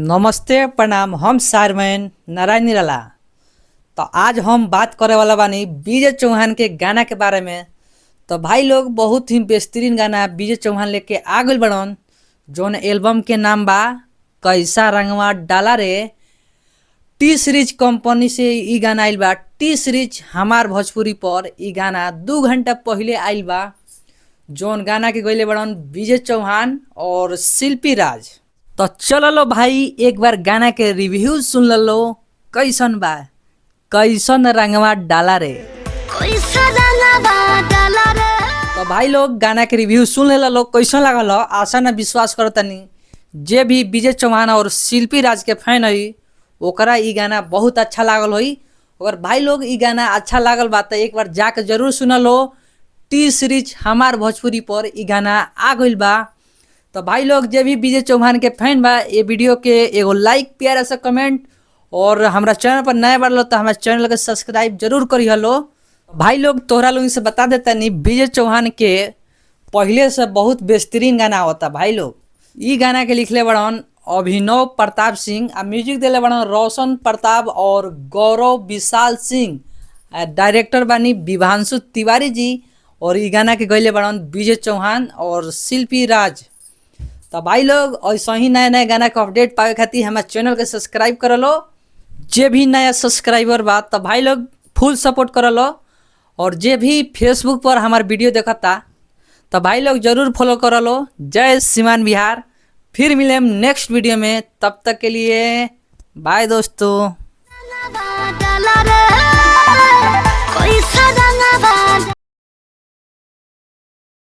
नमस्ते प्रणाम। हम सारमैन नारायण निराला। तो आज हम बात करे वाला बानी विजय चौहान के गाना के बारे में। तो भाई लोग बहुत ही बेहतरीन गाना विजय चौहान लेके आ गइल बड़न, जौन एल्बम के नाम बा कैसा रंगवा डाला रे। टी सीरीज कंपनी से ई गाना आइल बा। टी सीरीज हमार भोजपुरी पर ई गाना 2 घंटा पहले आइल बा, जौन गाना के गइले बड़न विजय चौहान और शिल्पी राज। तो चलो लो भाई एक बार गाना के रिव्यू सुन लो, कैसन बा कैसन रंगवा डाला रे। तो भाई लोग गाना के रिव्यू सुन ले लो, कैसन लागल। आशा न विश्वास करो तनी जे भी विजय चौहान और शिल्पी राज के फैन है ओकरा ई गाना बहुत अच्छा लागल होई। अगर भाई लोग ई गाना अच्छा लागल बा तो एक बार जाके जरूर सुन लो। टी सीरीज हमार भोजपुरी पर ई गाना आ गइल बा। तो भाई लोग जे भी विजय चौहान के फैन बा ये वीडियो के एगो लाइक प्यारा सा कमेंट, और हमारा चैनल पर नया बार लो तो हमारे चैनल के सब्सक्राइब जरूर करी हलो। भाई लोग तोहरा लोग से बता देता नहीं, विजय चौहान के पहले से बहुत बेहतरीन गाना होता। भाई लोग ई गाना के लिखले बड़न अभिनव प्रताप सिंह, आ म्यूजिक दिले बड़न रोशन प्रताप और गौरव विशाल सिंह। डायरेक्टर बानी विभांशु तिवारी जी, और ई गाना के गैले बड़न विजय चौहान और शिल्पी राज। तो भाई लोग ऐसा ही नया नया गाना का अपडेट पावे खातिर हमारे चैनल के सब्सक्राइब कर लो। जे भी नया सब्सक्राइबर बा तो भाई लोग फुल सपोर्ट कर लो, और जे भी फेसबुक पर हमार वीडियो देखता तो भाई लोग जरूर फॉलो कर लो। जय सीमान बिहार। फिर मिले हम नेक्स्ट वीडियो में, तब तक के लिए बाय दोस्तों।